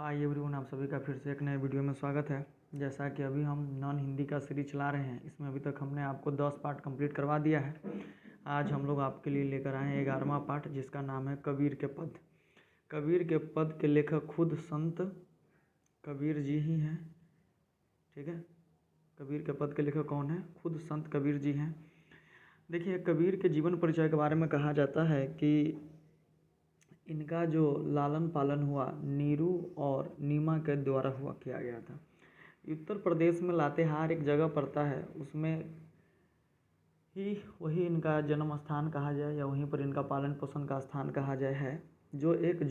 Hi everyone, आप सभी का फिर से एक नए वीडियो में स्वागत है। जैसा कि अभी हम नॉन हिंदी का सीरीज चला रहे हैं, इसमें अभी तक हमने आपको 10 पार्ट कंप्लीट करवा दिया है। आज हम लोग आपके लिए लेकर आए हैं 11वां पार्ट, जिसका नाम है कबीर के पद। कबीर के पद के लेखक खुद संत कबीर जी ही हैं। ठीक है, कबीर के पद के लेखक कौन है? खुद संत कबीर जी हैं। देखिए, कबीर के जीवन परिचय के बारे में कहा जाता है कि इनका जो लालन पालन हुआ नीरू और नीमा के द्वारा किया गया था। उत्तर प्रदेश में लातेहार एक जगह पड़ता है, उसमें ही वही इनका जन्म स्थान कहा जाए या वहीं पर इनका पालन पोषण का स्थान कहा जाए है, जो एक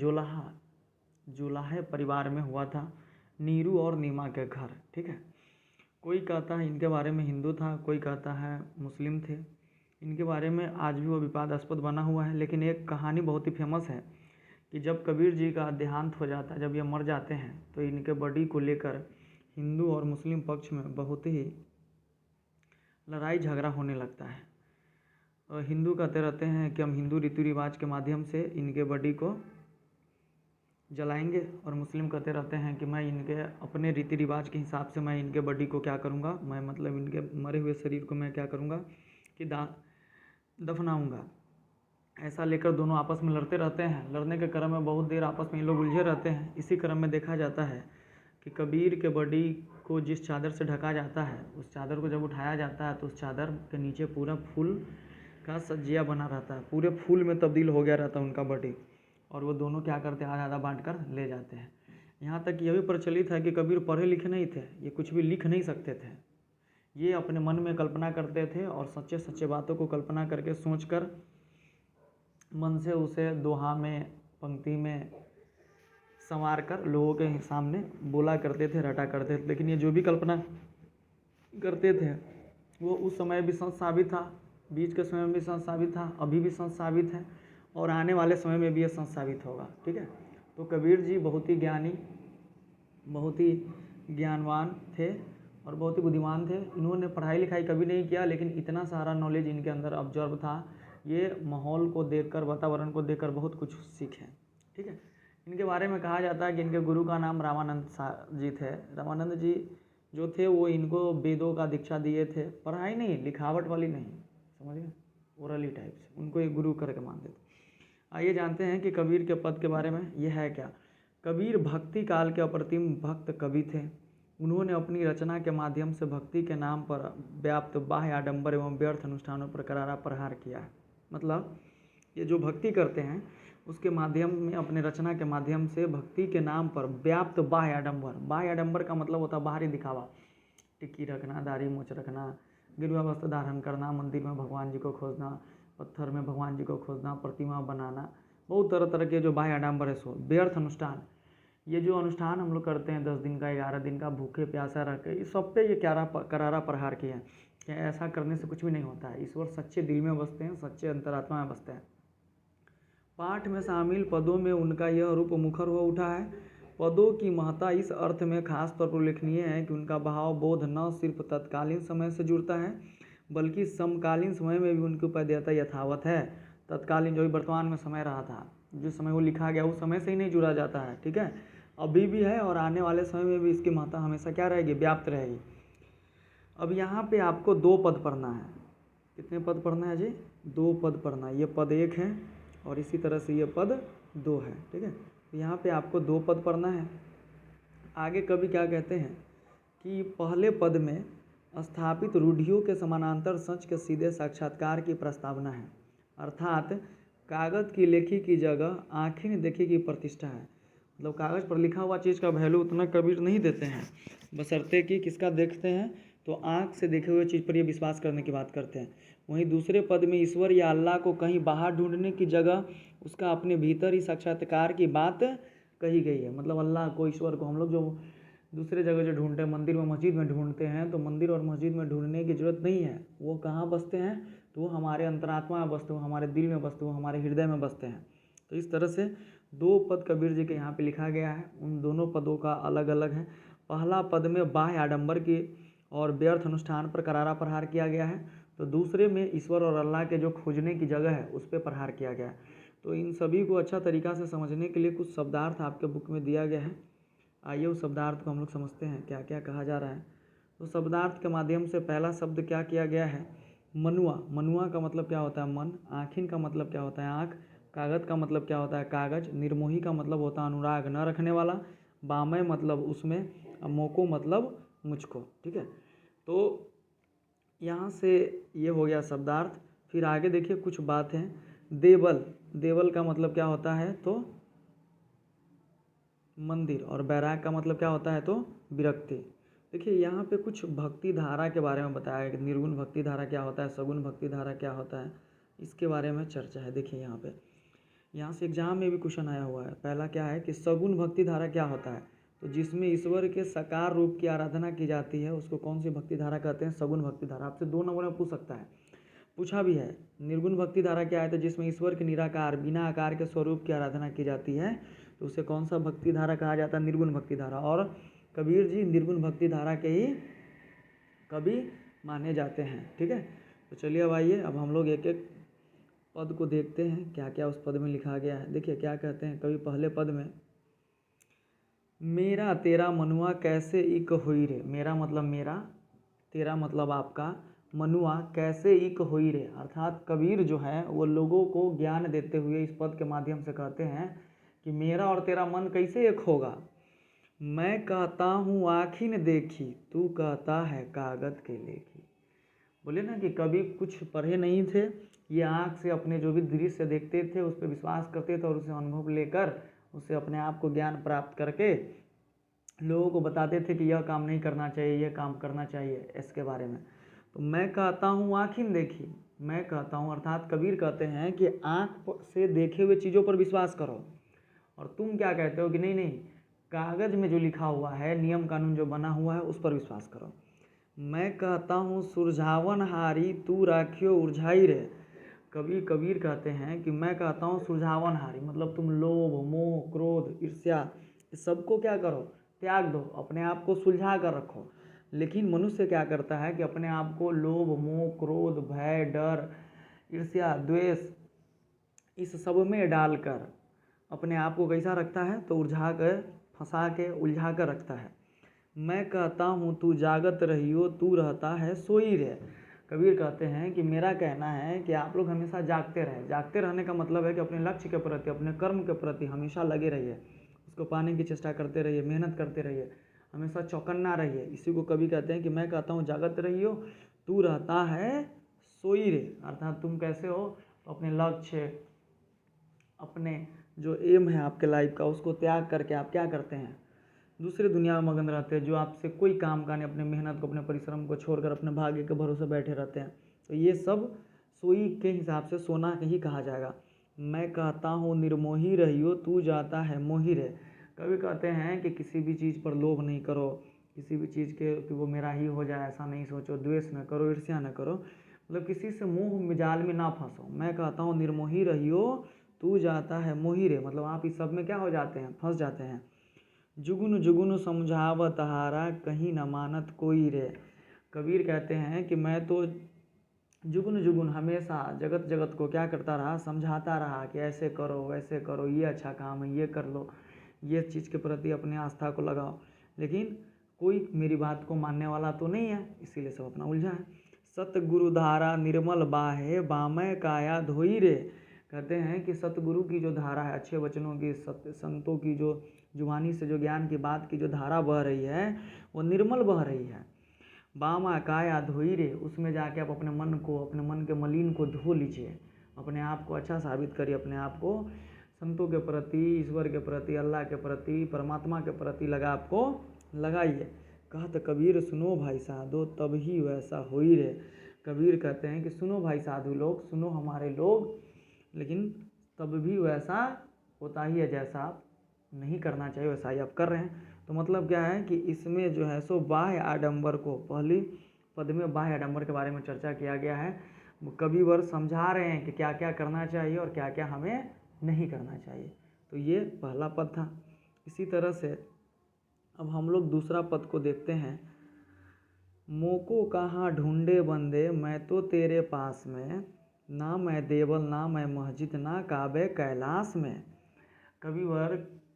जुलाहे परिवार में हुआ था, नीरू और नीमा के घर। ठीक है, कोई कहता है इनके बारे में हिंदू था, कोई कहता है मुस्लिम थे। इनके बारे में आज भी वो विवादास्पद बना हुआ है। लेकिन एक कहानी बहुत ही फेमस है कि जब कबीर जी का देहांत हो जाता है, जब ये मर जाते हैं, तो इनके बॉडी को लेकर हिंदू और मुस्लिम पक्ष में बहुत ही लड़ाई झगड़ा होने लगता है। और हिंदू कहते रहते हैं कि हम हिंदू रीति रिवाज के माध्यम से इनके बॉडी को जलाएंगे, और मुस्लिम कहते रहते हैं कि मैं इनके अपने रीति रिवाज के हिसाब से मैं इनके बॉडी को क्या करूँगा, मैं मतलब इनके मरे हुए शरीर को मैं क्या करूँगा कि दफनाऊँगा। ऐसा लेकर दोनों आपस में लड़ते रहते हैं। लड़ने के क्रम में बहुत देर आपस में ये लोग उलझे रहते हैं। इसी क्रम में देखा जाता है कि कबीर के बॉडी को जिस चादर से ढका जाता है, उस चादर को जब उठाया जाता है तो उस चादर के नीचे पूरा फूल का सज्जिया बना रहता है, पूरे फूल में तब्दील हो गया रहता है उनका बॉडी, और वो दोनों क्या करते हैं, आधा आधा बांट कर ले जाते हैं। यहाँ तक यह भी प्रचलित है कि कबीर पढ़े लिखे नहीं थे, ये कुछ भी लिख नहीं सकते थे। ये अपने मन में कल्पना करते थे और सच्चे सच्चे बातों को कल्पना करके सोच कर मन से उसे दोहा में, पंक्ति में संवार कर लोगों के सामने बोला करते थे, रटा करते थे। लेकिन ये जो भी कल्पना करते थे वो उस समय भी सच साबित था, बीच के समय में भी सच साबित था, अभी भी सच साबित है, और आने वाले समय में भी ये सच साबित होगा। ठीक है, तो कबीर जी बहुत ही ज्ञानी, बहुत ही ज्ञानवान थे और बहुत ही बुद्धिमान थे। इन्होंने पढ़ाई लिखाई कभी नहीं किया, लेकिन इतना सारा नॉलेज इनके अंदर ऑब्जर्व था, ये माहौल को देखकर, वातावरण को देखकर बहुत कुछ सीखे। ठीक है, इनके बारे में कहा जाता है कि इनके गुरु का नाम रामानंद जी थे। रामानंद जी जो थे वो इनको वेदों का दीक्षा दिए थे, पढ़ाई नहीं, लिखावट वाली नहीं, समझिए, ओरली टाइप से उनको एक गुरु करके मानते थे। आइए जानते हैं कि कबीर के पद के बारे में। ये है क्या? कबीर भक्ति काल के अप्रतिम भक्त कवि थे। उन्होंने अपनी रचना के माध्यम से भक्ति के नाम पर व्याप्त बाह्य आडंबर एवं व्यर्थ अनुष्ठानों पर करारा प्रहार किया है। मतलब ये जो भक्ति करते हैं उसके माध्यम में, अपने रचना के माध्यम से भक्ति के नाम पर व्याप्त बाह्य आडंबर का मतलब होता है बाहरी दिखावा, टिक्की रखना, दाढ़ी मूछ रखना, गिरवा वस्त्र धारण करना, मंदिर में भगवान जी को खोजना, पत्थर में भगवान जी को खोजना, प्रतिमा बनाना, बहुत तरह तरह के जो बाह्य आडंबर है सो व्यर्थ अनुष्ठान। ये जो अनुष्ठान हम लोग करते हैं 10 दिन का, 11 दिन का, भूखे प्यासा रह के, इस सब पे ये करारा प्रहार किया है कि ऐसा करने से कुछ भी नहीं होता है। ईश्वर सच्चे दिल में बसते हैं, सच्चे अंतरात्मा में बसते हैं। पाठ में शामिल पदों में उनका यह रूप मुखर हो उठा है। पदों की महत्ता इस अर्थ में खास तौर पर उल्लेखनीय है कि उनका भाव बोध न सिर्फ तत्कालीन समय से जुड़ता है, बल्कि समकालीन समय में भी उनकी उपादेयता यथावत है। तत्कालीन जो भी वर्तमान में समय रहा था, जिस समय वो लिखा गया उस समय से ही नहीं जुड़ा जाता है। ठीक है, अभी भी है और आने वाले समय में भी इसकी महत्ता हमेशा क्या रहेगी, व्याप्त रहेगी। अब यहाँ पे आपको 2 पद पढ़ना है। कितने पद पढ़ना है जी? 2 पद पढ़ना है। ये पद 1 है और इसी तरह से ये पद 2 है। ठीक है, तो यहाँ पे आपको 2 पद पढ़ना है। आगे कवि क्या कहते हैं कि पहले पद में स्थापित रूढ़ियों के समानांतर सच के सीधे साक्षात्कार की प्रस्तावना है, अर्थात कागज़ की लेखी की जगह आँखें देखी की प्रतिष्ठा है। मतलब कागज़ पर लिखा हुआ चीज़ का वैल्यू उतना कबीर नहीं देते हैं, बशर्ते कि किसका देखते हैं, तो आँख से देखे हुए चीज़ पर ये विश्वास करने की बात करते हैं। वहीं दूसरे पद में ईश्वर या अल्लाह को कहीं बाहर ढूंढने की जगह उसका अपने भीतर ही साक्षात्कार की बात कही गई है। मतलब अल्लाह को, ईश्वर को हम लोग जो दूसरे जगह जो ढूंढते हैं, मंदिर में मस्जिद में ढूंढते हैं, तो मंदिर और मस्जिद में ढूंढने की ज़रूरत नहीं है। वो कहाँ बसते हैं? तो वो हमारे अंतरात्मा में बसते, वो हमारे दिल में बसते, वो हमारे हृदय में बसते हैं। तो इस तरह से 2 पद कबीर जी के यहाँ पे लिखा गया है। उन दोनों पदों का अलग अलग है। पहला पद में बाह्य आडंबर की और व्यर्थ अनुष्ठान पर करारा प्रहार किया गया है, तो दूसरे में ईश्वर और अल्लाह के जो खोजने की जगह है उस पर प्रहार किया गया है। तो इन सभी को अच्छा तरीक़ा से समझने के लिए कुछ शब्दार्थ आपके बुक में दिया गया है, आइए उस शब्दार्थ को हम लोग समझते हैं क्या क्या कहा जा रहा है। तो शब्दार्थ के माध्यम से पहला शब्द क्या किया गया है, मनुआ। मनुआ का मतलब क्या होता है, मन। आखिन का मतलब क्या होता है, आँख। कागज का मतलब क्या होता है, कागज। निर्मोही का मतलब होता है अनुराग न रखने वाला। बामय मतलब उसमें। मोको मतलब मुझको। ठीक है, तो यहाँ से ये हो गया शब्दार्थ। फिर आगे देखिए कुछ बात है। देवल, देवल का मतलब क्या होता है, तो मंदिर। और बैराग का मतलब क्या होता है, तो विरक्ति। देखिए यहाँ पे कुछ भक्ति धारा के बारे में बताया गया, निर्गुण भक्ति धारा क्या होता है, सगुण भक्ति धारा क्या होता है, इसके बारे में चर्चा है। देखिए यहाँ से एग्जाम में भी क्वेश्चन आया हुआ है। पहला क्या है कि सगुण भक्ति धारा क्या होता है, तो जिसमें ईश्वर के साकार रूप की आराधना की जाती है उसको कौन सी भक्ति धारा कहते हैं, सगुण भक्ति धारा। आपसे 2 नंबर में पूछ सकता है, पूछा भी है। निर्गुण भक्ति धारा क्या है, तो जिसमें ईश्वर के निराकार बिना आकार के स्वरूप की आराधना की जाती है, तो उसे कौन सा भक्ति धारा कहा जाता है, निर्गुण भक्ति धारा। और कबीर जी निर्गुण भक्ति धारा के ही कवि माने जाते हैं। ठीक है, तो चलिए अब आइए, अब हम लोग एक एक पद को देखते हैं क्या क्या उस पद में लिखा गया है। देखिए क्या कहते हैं कवि पहले पद में, मेरा तेरा मनुआ कैसे इक हुई रे। मेरा मतलब मेरा, तेरा मतलब आपका, मनुआ कैसे इक हुई रे। अर्थात कबीर जो है वो लोगों को ज्ञान देते हुए इस पद के माध्यम से कहते हैं कि मेरा और तेरा मन कैसे एक होगा। मैं कहता हूँ आँखिन देखी, तू कहता है कागज के लेखी। बोले ना कि कभी कुछ पढ़े नहीं थे, ये आँख से अपने जो भी दृश्य देखते थे उस पर विश्वास करते थे और उसे अनुभव लेकर उससे अपने आप को ज्ञान प्राप्त करके लोगों को बताते थे कि यह काम नहीं करना चाहिए, यह काम करना चाहिए, इसके बारे में। तो मैं कहता हूँ आँखिन देखी, मैं कहता हूँ अर्थात कबीर कहते हैं कि आँख से देखे हुए चीज़ों पर विश्वास करो, और तुम क्या कहते हो कि नहीं नहीं, कागज़ में जो लिखा हुआ है, नियम कानून जो बना हुआ है उस पर विश्वास करो। मैं कहता हूँ सुरझावन हारी, तू राखियो उलझाई रे। कबीर कहते हैं कि मैं कहता हूँ सुलझावन हारी, मतलब तुम लोभ मोह क्रोध ईर्ष्या इस सबको क्या करो, त्याग दो, अपने आप को सुलझा कर रखो। लेकिन मनुष्य क्या करता है कि अपने आप को लोभ मोह क्रोध भय डर ईर्ष्या द्वेष इस सब में डालकर अपने आप को कैसा रखता है, तो उलझा कर फंसा के उलझा कर रखता है। मैं कहता हूँ तू जागत रहियो, तू रहता है सोई रे। कबीर कहते हैं कि मेरा कहना है कि आप लोग हमेशा जागते रहें। जागते रहने का मतलब है कि अपने लक्ष्य के प्रति अपने कर्म के प्रति हमेशा लगे रहिए, उसको पाने की चेष्टा करते रहिए, मेहनत करते रहिए, हमेशा चौकन्ना रहिए। इसी को कवि कहते हैं कि मैं कहता हूँ जागत रहियो, तू रहता है सोई रे। अर्थात तुम कैसे हो, तो अपने लक्ष्य अपने जो एम है आपके लाइफ का उसको त्याग करके आप क्या करते हैं, दूसरे दुनिया में मगन रहते हैं, जो आपसे कोई काम का नहीं, अपने मेहनत को अपने परिश्रम को छोड़कर अपने भाग्य के भरोसे बैठे रहते हैं। तो ये सब सोई के हिसाब से सोना ही कहा जाएगा। मैं कहता हूँ निर्मोही रहियो, तू जाता है मोही रे। कभी कहते हैं कि किसी भी चीज़ पर लोभ नहीं करो, किसी भी चीज़ के कि वो मेरा ही हो जाए ऐसा नहीं सोचो, द्वेष न करो ईर्ष्या न करो, मतलब किसी से मोह मिजाल में ना फंसो। मैं कहता हूँ निर्मोही रहियो, तू जाता है मोही रे, मतलब आप इस सब में क्या हो जाते हैं, फंस जाते हैं। जुगुन जुगुन समझावत हारा, कहीं न मानत कोई रे। कबीर कहते हैं कि मैं तो जुगुन जुगुन हमेशा जगत जगत को क्या करता रहा, समझाता रहा कि ऐसे करो वैसे करो, ये अच्छा काम है, ये कर लो, ये चीज़ के प्रति अपनी आस्था को लगाओ, लेकिन कोई मेरी बात को मानने वाला तो नहीं है, इसीलिए सब अपना उलझा है। सतगुरु धारा निर्मल बाहे, बामय काया धोई रे। कहते हैं कि सतगुरु की जो धारा है, अच्छे वचनों की, सत्य संतों की जो जुबानी से जो ज्ञान की बात की जो धारा बह रही है वो निर्मल बह रही है। बामा काया धोई रे, उसमें जाके आप अपने मन को, अपने मन के मलिन को धो लीजिए, अपने आप को अच्छा साबित करिए, अपने आप को संतों के प्रति, ईश्वर के प्रति, अल्लाह के प्रति, परमात्मा के प्रति लगाव को लगाइए। कहत कबीर सुनो भाई साधो, तब ही वैसा होई रे। कबीर कहते हैं कि सुनो भाई साधु लोग, सुनो हमारे लोग, लेकिन तब भी वैसा होता ही है जैसा आप नहीं करना चाहिए वैसा ही आप कर रहे हैं। तो मतलब क्या है कि इसमें जो है सो बाह्य आडंबर को, पहली पद में बाह्य आडंबर के बारे में चर्चा किया गया है। कबीर समझा रहे हैं कि क्या क्या करना चाहिए और क्या क्या हमें नहीं करना चाहिए। तो ये पहला पद था। इसी तरह से अब हम लोग दूसरा पद को देखते हैं। मोको कहाँ ढूंढे बंदे, मैं तो तेरे पास में, ना मैं देवल ना मैं मस्जिद, ना काबे कैलाश में। कबीर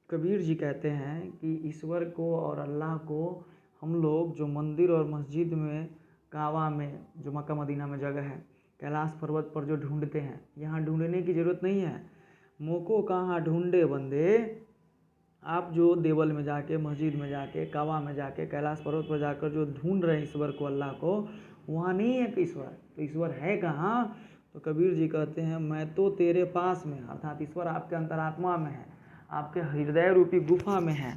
कबीर जी कहते हैं कि ईश्वर को और अल्लाह को हम लोग जो मंदिर और मस्जिद में, काबा में, जो मक्का मदीना में जगह है, कैलाश पर्वत पर जो ढूंढते हैं, यहाँ ढूंढने की ज़रूरत नहीं है। मोको कहाँ ढूंढे बंदे, आप जो देवल में जाके, मस्जिद में जाके, काबा में जाके, कैलाश पर्वत पर जाकर जो ढूंढ रहे हैं ईश्वर को, अल्लाह को, वहाँ नहीं है कि ईश्वर। तो ईश्वर है कहाँ? तो कबीर जी कहते हैं मैं तो तेरे पास में, अर्थात ईश्वर आपके अंतरात्मा में है, आपके हृदय रूपी गुफा में है,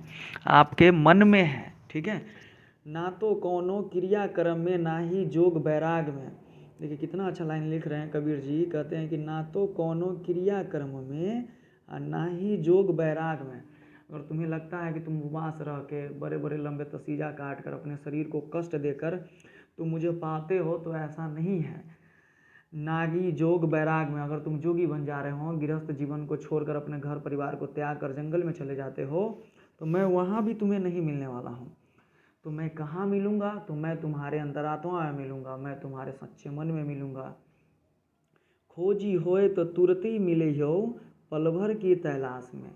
आपके मन में है। ठीक है, ना तो कौनो क्रियाक्रम में, ना ही जोग बैराग में। देखिए कितना अच्छा लाइन लिख रहे हैं कबीर जी। कहते हैं कि ना तो कौनो क्रियाक्रम में और ना ही जोग बैराग में। अगर तुम्हें लगता है कि तुम उपवास रह के, बड़े बड़े लंबे तसीजा काट कर, अपने शरीर को कष्ट देकर तुम मुझे पाते हो, तो ऐसा नहीं है। नागी जोग बैराग में, अगर तुम जोगी बन जा रहे हो, गृहस्थ जीवन को छोड़कर अपने घर परिवार को त्याग कर जंगल में चले जाते हो, तो मैं वहाँ भी तुम्हें नहीं मिलने वाला हूँ। तो मैं कहाँ मिलूँगा? तो मैं तुम्हारे अंतरात्मा में मिलूँगा, मैं तुम्हारे सच्चे मन में मिलूँगा। खोजी होए तो तुरंत ही मिले हो, पल भर की तलाश में।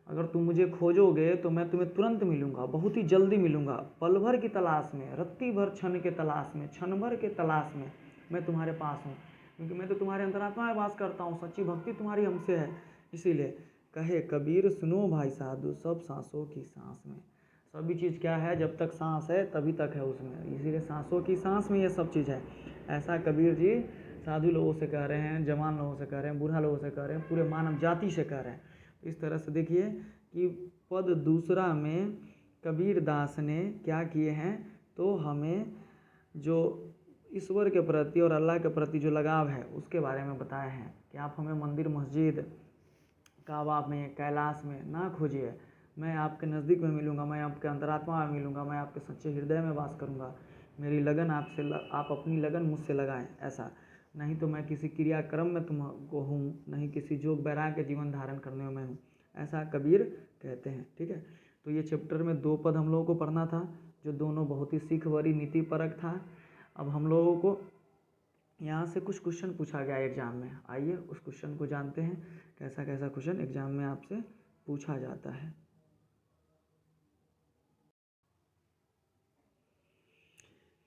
अगर तुम मुझे खोजोगे तो मैं तुम्हें तुरंत मिलूँगा, बहुत ही जल्दी मिलूँगा, पल भर की तलाश में, रत्ती भर क्षण के तलाश में, क्षण भर के तलाश में मैं तुम्हारे पास हूँ, क्योंकि मैं तो तुम्हारे अंतरात्मा में वास करता हूँ, सच्ची भक्ति तुम्हारी हमसे है। इसीलिए कहे कबीर सुनो भाई साधु, सब सांसों की सांस में। सभी चीज़ क्या है? जब तक सांस है तभी तक है उसमें, इसीलिए सांसों की सांस में ये सब चीज़ है। ऐसा कबीर जी साधु लोगों से कह रहे हैं, जवान लोगों से कह रहे हैं, बूढ़ा लोगों से कह रहे हैं, पूरे मानव जाति से कह रहे हैं। इस तरह से देखिए कि पद दूसरा में कबीर दास ने क्या किए हैं, तो हमें जो ईश्वर के प्रति और अल्लाह के प्रति जो लगाव है उसके बारे में बताए हैं कि आप हमें मंदिर, मस्जिद, काबा में, कैलाश में ना खोजिए। मैं आपके नज़दीक में मिलूँगा, मैं आपके अंतरात्मा में मिलूँगा, मैं आपके सच्चे हृदय में वास करूँगा। मेरी लगन आपसे, आप अपनी लगन मुझसे लगाएं। ऐसा नहीं तो मैं किसी क्रियाक्रम में तुमको हूँ, नहीं किसी जोग बैराग के जीवन धारण करने में हूँ, ऐसा कबीर कहते हैं। ठीक है, तो ये चैप्टर में 2 पद हम लोगों को पढ़ना था, जो दोनों बहुत ही सीख भरी नीति परक था। अब हम लोगों को यहाँ से कुछ क्वेश्चन पूछा गया एग्जाम में, आइए उस क्वेश्चन को जानते हैं, कैसा कैसा क्वेश्चन एग्जाम में आपसे पूछा जाता है।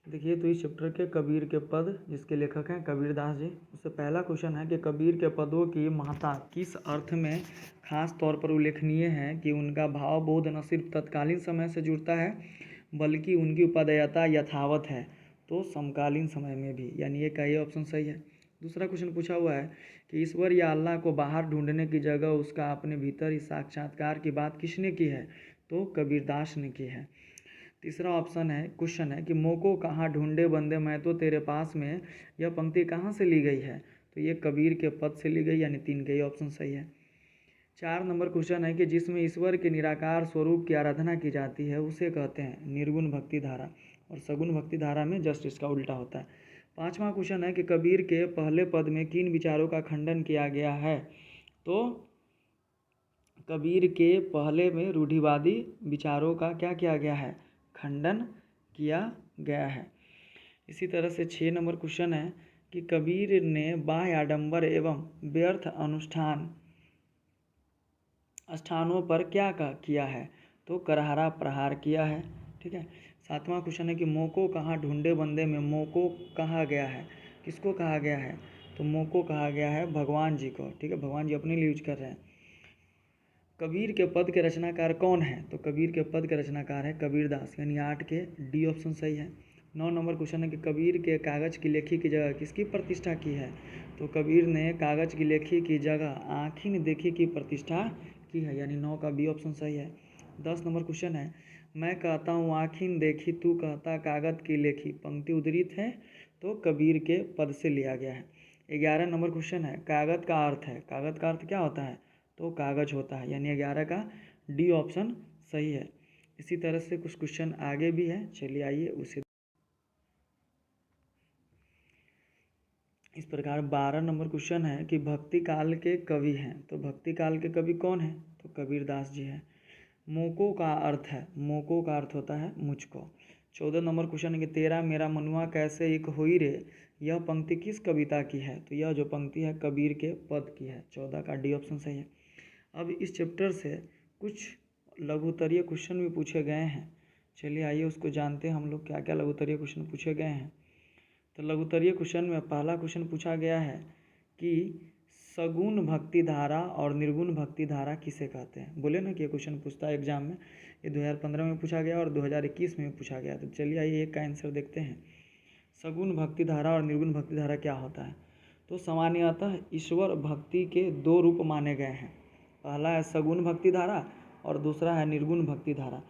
देखिए, तो इस चैप्टर के कबीर के पद, जिसके लेखक हैं कबीर दास जी, उससे पहला क्वेश्चन है कि कबीर के पदों की महत्ता किस अर्थ में खास तौर पर उल्लेखनीय है कि उनका भाव बोध न सिर्फ तत्कालीन समय से जुड़ता है, बल्कि उनकी उपादेयता यथावत है, तो समकालीन समय में भी, यानी ये का ये ऑप्शन सही है। दूसरा क्वेश्चन पूछा हुआ है कि ईश्वर या अल्लाह को बाहर ढूंढने की जगह उसका अपने भीतर ही साक्षात्कार की बात किसने की है, तो कबीर दास ने की है। तीसरा ऑप्शन है, क्वेश्चन है कि मोको कहाँ ढूंढे बंदे मैं तो तेरे पास में, यह पंक्ति कहाँ से ली गई है, तो ये कबीर के पद से ली गई, यानी 3 का ही ऑप्शन सही है। 4 नंबर क्वेश्चन है कि जिसमें ईश्वर के निराकार स्वरूप की आराधना की जाती है उसे कहते हैं निर्गुण भक्ति धारा, और सगुण भक्ति धारा में जस्ट इसका उल्टा होता है। 5वां क्वेश्चन है कि कबीर के पहले पद में किन विचारों का खंडन किया गया है, तो कबीर के पहले में रूढ़िवादी विचारों का क्या किया गया है, खंडन किया गया है। इसी तरह से 6 नंबर क्वेश्चन है कि कबीर ने बाह्य आडंबर एवं व्यर्थ स्थानों पर क्या किया है, तो करहरा प्रहार किया है। ठीक है, 7वां क्वेश्चन है कि मोको कहाँ ढूंढे बंदे में मोको कहा गया है, किसको कहा गया है, तो मोको कहा गया है भगवान जी को। ठीक है, भगवान जी अपने लिए यूज कर रहे हैं। कबीर के पद के रचनाकार कौन है, तो कबीर के पद के रचनाकार है कबीर दास, यानी 8 के डी ऑप्शन सही है। 9 नंबर क्वेश्चन है कि कबीर के कागज़ की लेखी की जगह किसकी प्रतिष्ठा की है, तो कबीर ने कागज़ की लेखी की जगह आँखीन देखी की प्रतिष्ठा की है, यानी 9 का बी ऑप्शन सही है। 10 नंबर क्वेश्चन है मैं कहता हूँ आँखीन देखी, तू कहता कागज़ की लेखी, पंक्ति उद्धृत है, तो कबीर के पद से लिया गया है। 11 नंबर क्वेश्चन है कागज़ का अर्थ है, कागज़ का अर्थ क्या होता है, तो कागज होता है, यानी 11 का डी ऑप्शन सही है। इसी तरह से कुछ क्वेश्चन आगे भी है, चलिए आइए उसे। इस प्रकार 12 नंबर क्वेश्चन है कि भक्ति काल के कवि हैं, तो भक्ति काल के कवि कौन है, तो कबीर दास जी हैं। मोको का अर्थ है, मोको का अर्थ होता है मुझको। 14 नंबर क्वेश्चन है कि तेरा मेरा मनुआ कैसे एक होई रे, यह पंक्ति किस कविता की है, तो यह जो पंक्ति है कबीर के पद की है, 14 का डी ऑप्शन सही है। अब इस चैप्टर से कुछ लघुत्तरीय क्वेश्चन भी पूछे गए हैं। चलिए आइए उसको जानते हैं हम लोग, क्या क्या लघुत्तरीय क्वेश्चन पूछे गए हैं। तो लघुत्तरीय क्वेश्चन में पहला क्वेश्चन पूछा गया है कि सगुण भक्ति धारा और निर्गुण भक्ति धारा किसे कहते हैं। बोले ना कि ये क्वेश्चन पूछता है एग्जाम में, ये 2015 में पूछा गया और 2021 में भी पूछा गया। तो चलिए आइए एक का आंसर देखते हैं। सगुण भक्ति धारा और निर्गुण भक्ति धारा क्या होता है। तो सामान्यतः ईश्वर भक्ति के दो रूप माने गए हैं। पहला है सगुण भक्ति धारा और दूसरा है निर्गुण भक्ति धारा।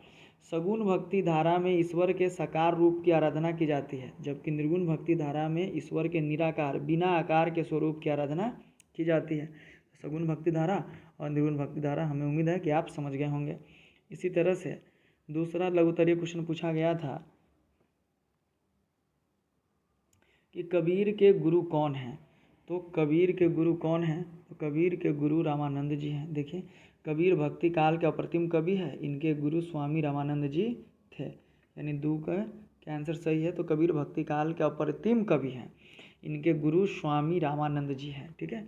सगुण भक्ति धारा में ईश्वर के साकार रूप की आराधना की जाती है, जबकि निर्गुण भक्ति धारा में ईश्वर के निराकार बिना आकार के स्वरूप की आराधना की जाती है। सगुण भक्ति धारा और निर्गुण भक्ति धारा हमें उम्मीद है कि आप समझ गए होंगे। इसी तरह से दूसरा लघुत्तरीय क्वेश्चन पूछा गया था कि कबीर के गुरु कौन हैं। तो कबीर के गुरु कौन हैं, तो कबीर के गुरु रामानंद जी हैं। देखिए कबीर भक्ति काल के अप्रतिम कवि है, इनके गुरु स्वामी रामानंद जी थे, यानी दो का आंसर सही है। तो कबीर भक्ति काल के अप्रतिम कवि हैं, इनके गुरु स्वामी रामानंद जी हैं। ठीक है।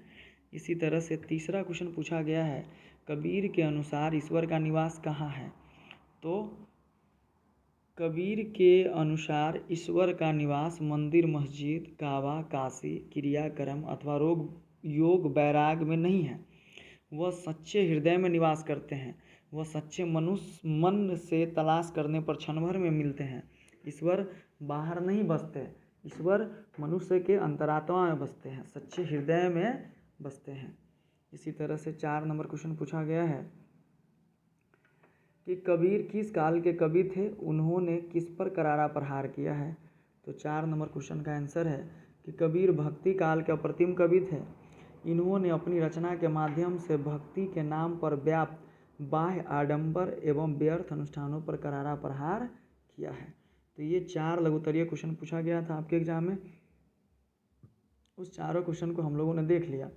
इसी तरह से तीसरा क्वेश्चन पूछा गया है, कबीर के अनुसार ईश्वर का निवास कहाँ है। तो कबीर के अनुसार ईश्वर का निवास मंदिर, मस्जिद, काबा, काशी, क्रियाक्रम अथवा योग वैराग में नहीं है। वह सच्चे हृदय में निवास करते हैं। वह सच्चे मनुष्य मन से तलाश करने पर क्षण भर में मिलते हैं। ईश्वर बाहर नहीं बसते, ईश्वर मनुष्य के अंतरात्मा में बसते हैं, सच्चे हृदय में बसते हैं। इसी तरह से 4 नंबर क्वेश्चन पूछा गया है कि कबीर किस काल के कवि थे, उन्होंने किस पर करारा प्रहार किया है। तो 4 नंबर क्वेश्चन का आंसर है कि कबीर भक्ति काल के अप्रतिम कवि थे। इन्होंने अपनी रचना के माध्यम से भक्ति के नाम पर व्याप्त बाह्य आडंबर एवं व्यर्थ अनुष्ठानों पर करारा प्रहार किया है। तो ये 4 लघुत्तरीय क्वेश्चन पूछा गया था आपके एग्जाम में। उस चारों क्वेश्चन को हम लोगों ने देख लिया।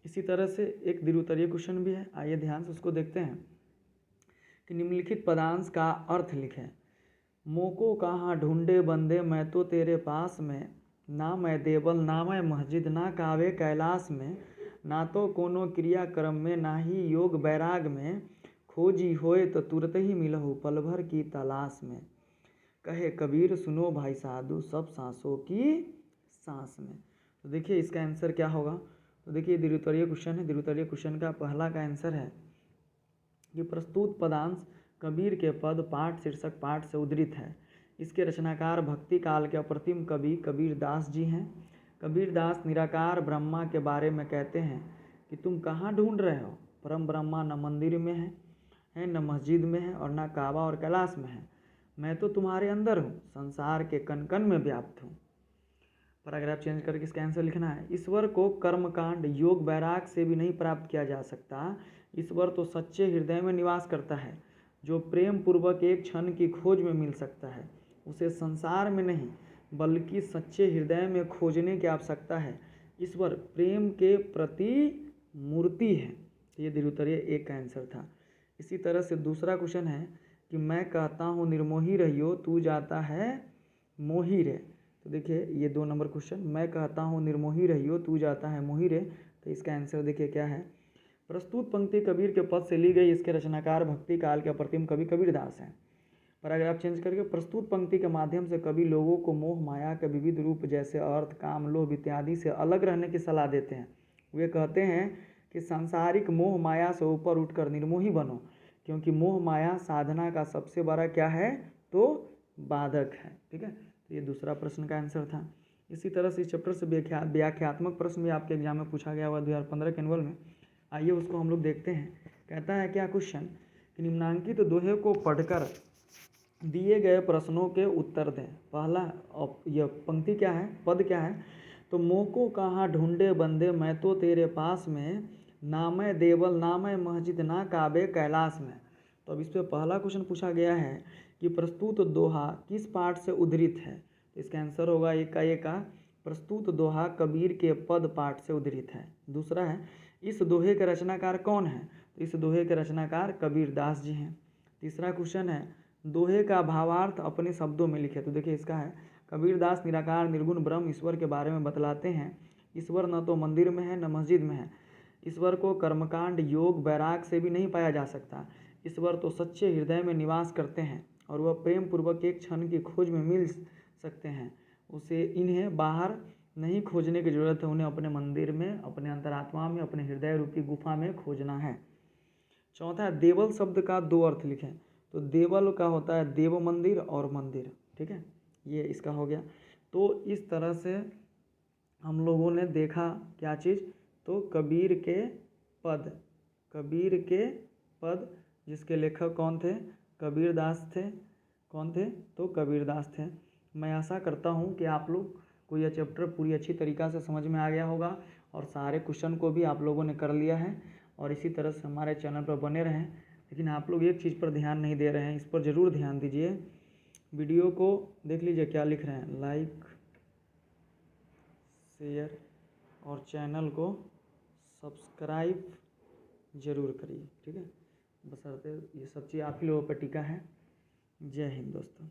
इसी तरह से एक द्विउत्तरीय क्वेश्चन भी है, आइए ध्यान से उसको देखते हैं कि निम्नलिखित पदांश का अर्थ लिखें। मोको कहाँ ढूंढे बंदे मैं तो तेरे पास में, ना मैं देवल ना मैं मस्जिद ना कावे कैलाश में, ना तो कोनो क्रियाक्रम में ना ही योग वैराग में, खोजी होए तो तुरत ही मिलहु पल भर की तलाश में, कहे कबीर सुनो भाई साधु सब सांसों की सांस में। तो देखिए इसका आंसर क्या होगा। तो देखिए द्विउत्तरीय क्वेश्चन है। द्विउत्तरीय क्वेश्चन का पहला का आंसर है कि प्रस्तुत पदांश कबीर के पद पाठ शीर्षक पाठ से उद्धृत है। इसके रचनाकार भक्ति काल के अप्रतिम कवि कबीर दास जी हैं। कबीर दास निराकार ब्रह्मा के बारे में कहते हैं कि तुम कहाँ ढूंढ रहे हो, परम ब्रह्मा न मंदिर में है न मस्जिद में है और न काबा और कैलाश में है, मैं तो तुम्हारे अंदर हूँ, संसार के कण कण में व्याप्त हूँ। पैराग्राफ चेंज करके इसका आंसर लिखना है, ईश्वर को कर्मकांड योग वैराग से भी नहीं प्राप्त किया जा सकता। ईश्वर तो सच्चे हृदय में निवास करता है। जो प्रेम पूर्वक एक क्षण की खोज में मिल सकता है, उसे संसार में नहीं बल्कि सच्चे हृदय में खोजने की आवश्यकता है। ईश्वर प्रेम के प्रति मूर्ति है। ये द्विउत्तरीय एक का आंसर था। इसी तरह से दूसरा क्वेश्चन है कि मैं कहता हूँ निर्मोही रहियो तू जाता है मोही रे। तो देखिए ये 2 नंबर क्वेश्चन, मैं कहता हूँ निर्मोही रहियो तू जाता है मोही रे। तो इसका आंसर देखिए क्या है। प्रस्तुत पंक्ति कबीर के पद से ली गई। इसके रचनाकार भक्ति काल के अप्रतिम कवि कबीर दास हैं। पैराग्राफ चेंज करके प्रस्तुत पंक्ति के माध्यम से कवि लोगों को मोह माया के विविध रूप जैसे अर्थ काम लोभ इत्यादि से अलग रहने की सलाह देते हैं। वे कहते हैं कि सांसारिक मोह माया से ऊपर उठकर निर्मोही बनो, क्योंकि मोह माया साधना का सबसे बड़ा क्या है, तो बाधक है। ठीक है। तो ये दूसरा प्रश्न का आंसर था। इसी तरह से इस चैप्टर से व्याख्यात्मक प्रश्न भी आपके एग्जाम में पूछा गया हुआ 2015 के एनुअल में। आइए उसको हम लोग देखते हैं। कहता है क्या क्वेश्चन कि निम्नांकित दोहे को पढ़कर दिए गए प्रश्नों के उत्तर दें। पहला यह पंक्ति क्या है, पद क्या है, तो मोको कहाँ ढूंढे बंदे मैं तो तेरे पास में, ना मैं देवल ना मैं मस्जिद ना काबे कैलाश में। तो अब इस पर पहला क्वेश्चन पूछा गया है कि प्रस्तुत दोहा किस पाठ से उद्धृत है। तो इसका आंसर होगा एक का प्रस्तुत दोहा कबीर के पद पाठ से उद्धृत है। दूसरा है इस दोहे के रचनाकार कौन है। तो इस दोहे के रचनाकार कबीर दास जी हैं। तीसरा क्वेश्चन है दोहे का भावार्थ अपने शब्दों में लिखे। तो देखिए इसका है कबीर दास निराकार निर्गुण ब्रह्म ईश्वर के बारे में बतलाते हैं। ईश्वर न तो मंदिर में है न मस्जिद में है। ईश्वर को कर्मकांड योग वैराग से भी नहीं पाया जा सकता। ईश्वर तो सच्चे हृदय में निवास करते हैं और वह प्रेम पूर्वक एक क्षण की खोज में मिल सकते हैं। उसे इन्हें बाहर नहीं खोजने की जरूरत है, उन्हें अपने मंदिर में, अपने अंतरात्मा में, अपने हृदय रूपी गुफा में खोजना है। चौथा है देवल शब्द का दो अर्थ लिखें। तो देवल का होता है देव मंदिर और मंदिर, ठीक है, ये इसका हो गया। तो इस तरह से हम लोगों ने देखा क्या चीज़, तो कबीर के पद, कबीर के पद जिसके लेखक कौन थे, कबीरदास थे। कौन थे, तो कबीरदास थे। मैं आशा करता हूँ कि आप लोग को यह चैप्टर पूरी अच्छी तरीक़ा से समझ में आ गया होगा और सारे क्वेश्चन को भी आप लोगों ने कर लिया है। और इसी तरह से हमारे चैनल पर बने रहें। लेकिन आप लोग एक चीज़ पर ध्यान नहीं दे रहे हैं, इस पर ज़रूर ध्यान दीजिए। वीडियो को देख लीजिए क्या लिख रहे हैं, लाइक शेयर और चैनल को सब्सक्राइब ज़रूर करिए, ठीक है। बशर्ते ये सब चीज़ आप ही लोगों पर टिका है। जय हिंद दोस्तों।